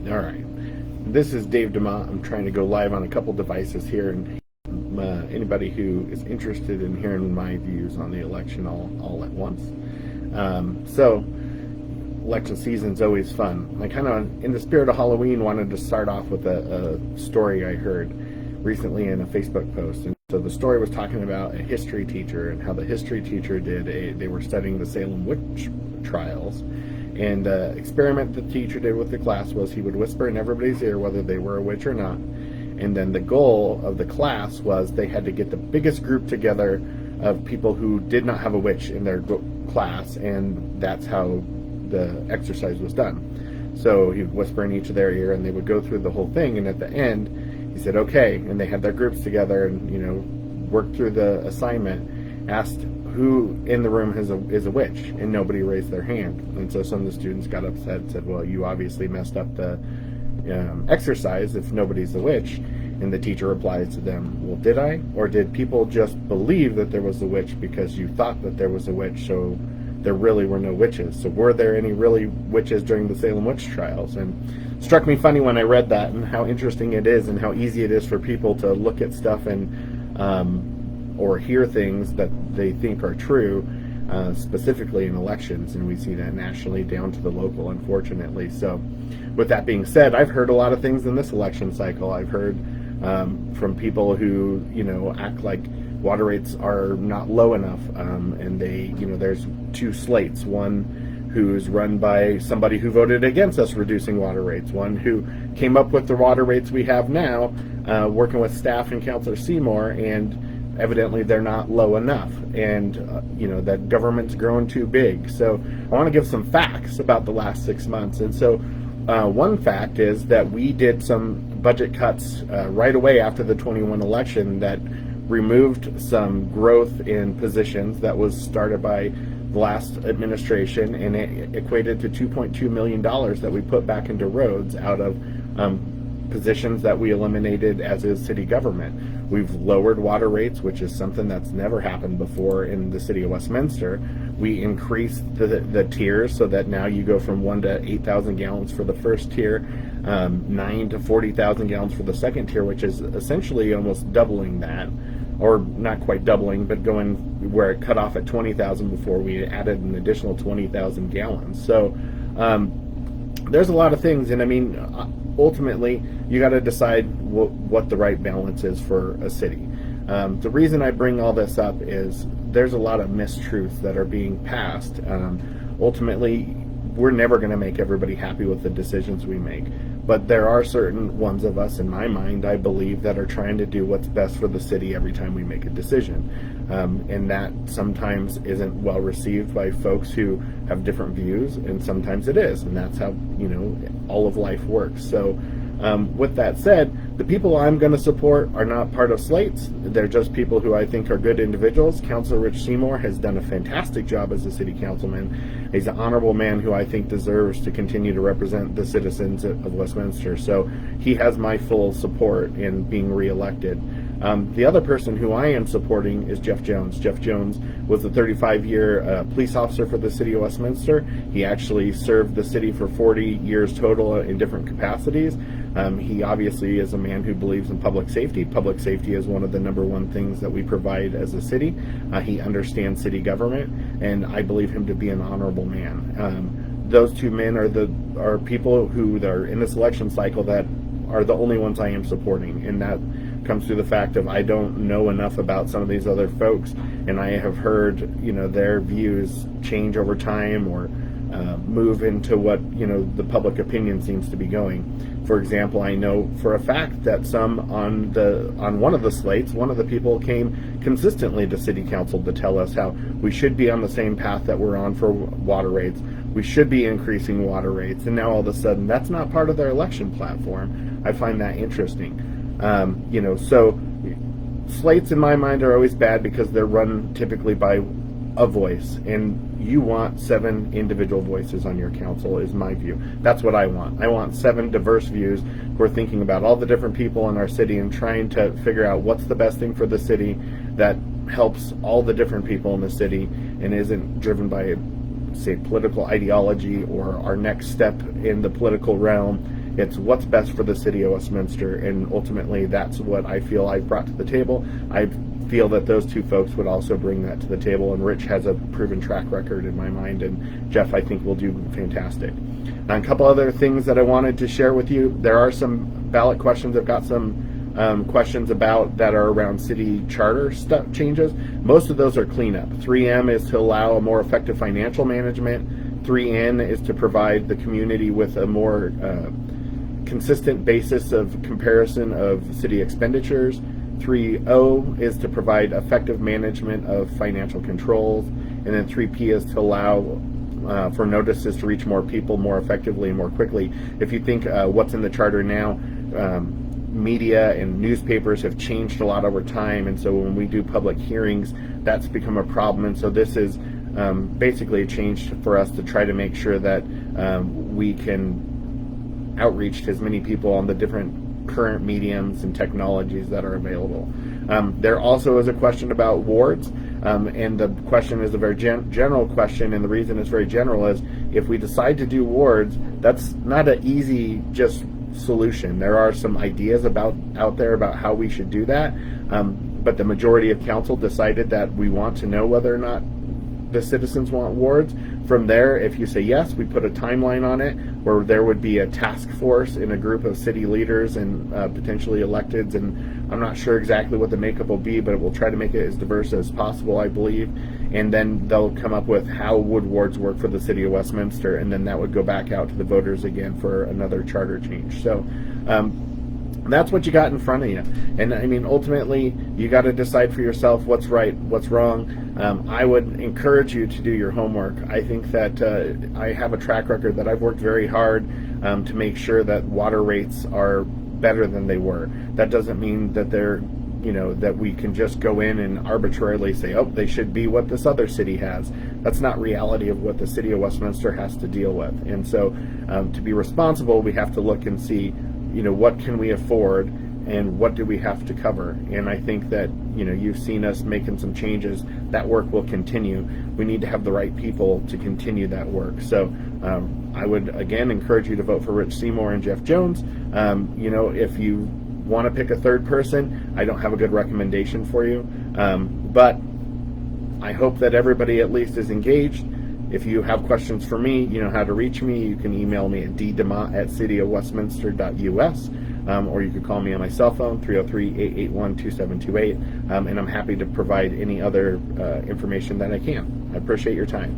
All right. This is Dave DeMont. I'm trying to go live on a couple devices here, and anybody who is interested in hearing my views on the election all at once. So, election season's always fun. I kind of, in the spirit of Halloween, wanted to start off with a story I heard recently in a Facebook post. And so the story was talking about a history teacher and how the history teacher they were studying the Salem witch trials. And the experiment the teacher did with the class was he would whisper in everybody's ear whether they were a witch or not. And then the goal of the class was they had to get the biggest group together of people who did not have a witch in their class, and that's how the exercise was done. So he would whisper in each of their ear, and they would go through the whole thing, and at the end, he said, okay, and they had their groups together and, worked through the assignment, asked who in the room is a witch, and nobody raised their hand. And so some of the students got upset and said, well, you obviously messed up the exercise if nobody's a witch. And the teacher replies to them, well, did I? Or did people just believe that there was a witch because you thought that there was a witch, so there really were no witches? So were there any really witches during the Salem witch trials? And it struck me funny when I read that, and how interesting it is, and how easy it is for people to look at stuff and or hear things that they think are true, specifically in elections, and we see that nationally down to the local, unfortunately. So with that being said, I've heard a lot of things in this election cycle. I've heard from people who act like water rates are not low enough, and they there's two slates, one who's run by somebody who voted against us reducing water rates, one who came up with the water rates we have now, working with staff and Councilor Seymour, and evidently they're not low enough, and that government's grown too big. So I want to give some facts about the last 6 months. And so one fact is that we did some budget cuts right away after the 21 election that removed some growth in positions that was started by the last administration, and it equated to $2.2 million that we put back into roads out of positions that we eliminated as is city government. We've lowered water rates, which is something that's never happened before in the city of Westminster. We increased the tiers so that now you go from 1 to 8,000 gallons for the first tier, 9 to 40,000 gallons for the second tier, which is essentially almost doubling that, or not quite doubling, but going where it cut off at 20,000 before we added an additional 20,000 gallons. So there's a lot of things, and I mean, ultimately, you got to decide what the right balance is for a city. The reason I bring all this up is there's a lot of mistruths that are being passed. Ultimately, we're never going to make everybody happy with the decisions we make, but there are certain ones of us, in my mind, I believe, that are trying to do what's best for the city every time we make a decision. And that sometimes isn't well received by folks who have different views, and sometimes it is, and that's how all of life works. So with that said, the people I'm going to support are not part of slates. They're just people who I think are good individuals. Councilor Rich Seymour has done a fantastic job as a city councilman. He's an honorable man who I think deserves to continue to represent the citizens of Westminster. So he has my full support in being reelected. The other person who I am supporting is Jeff Jones. Jeff Jones was a 35-year police officer for the city of Westminster. He actually served the city for 40 years total in different capacities. He obviously is a man who believes in public safety. Public safety is one of the -- things that we provide as a city. He understands city government, and I believe him to be an honorable man. Those two men are people who are in this election cycle that are the only ones I am supporting, and that comes through the fact of I don't know enough about some of these other folks, and I have heard their views change over time or move into what the public opinion seems to be going. For example, I know for a fact that some on one of the slates, one of the people came consistently to city council to tell us how we should be on the same path that we're on for water rates. We should be increasing water rates, and now all of a sudden that's not part of their election platform. I find that interesting. So slates in my mind are always bad because they're run typically by a voice, and you want 7 individual voices on your council, is my view. That's what I want. I want 7 diverse views who are thinking about all the different people in our city and trying to figure out what's the best thing for the city that helps all the different people in the city and isn't driven by, say, political ideology or our next step in the political realm. It's what's best for the city of Westminster, and ultimately that's what I feel I've brought to the table. I feel that those two folks would also bring that to the table, and Rich has a proven track record in my mind, and Jeff I think will do fantastic. Now, a couple other things that I wanted to share with you. There are some ballot questions. I've got some questions about that are around city charter stuff changes. Most of those are cleanup. 3M is to allow a more effective financial management. 3N is to provide the community with a more consistent basis of comparison of city expenditures. 3O is to provide effective management of financial controls, and then 3P is to allow for notices to reach more people more effectively and more quickly. If you think what's in the charter now, media and newspapers have changed a lot over time, and so when we do public hearings, that's become a problem. And so this is basically a change for us to try to make sure that we can outreach to as many people on the different current mediums and technologies that are available. There also is a question about wards, and the question is a very general question, and the reason it's very general is if we decide to do wards, that's not an easy just solution. There are some ideas out there about how we should do that, but the majority of council decided that we want to know whether or not the citizens want wards. From there, if you say yes, we put a timeline on it where there would be a task force in a group of city leaders and potentially electeds, and I'm not sure exactly what the makeup will be, but we'll try to make it as diverse as possible, I believe, and then they'll come up with how would wards work for the city of Westminster, and then that would go back out to the voters again for another charter change. So that's what you got in front of you. And I mean, ultimately, you got to decide for yourself what's right, what's wrong. I would encourage you to do your homework. I think that I have a track record that I've worked very hard to make sure that water rates are better than they were. That doesn't mean that they're, that we can just go in and arbitrarily say, oh, they should be what this other city has. That's not reality of what the city of Westminster has to deal with. And so to be responsible, we have to look and see, what can we afford and what do we have to cover. And I think that, you've seen us making some changes. That work will continue. We need to have the right people to continue that work. So I would, again, encourage you to vote for Rich Seymour and Jeff Jones. If you want to pick a third person, I don't have a good recommendation for you. But I hope that everybody at least is engaged. If you have questions for me, you know how to reach me. You can email me at ddemott@cityofwestminster.us, or you can call me on my cell phone, 303-881-2728, and I'm happy to provide any other information that I can. I appreciate your time.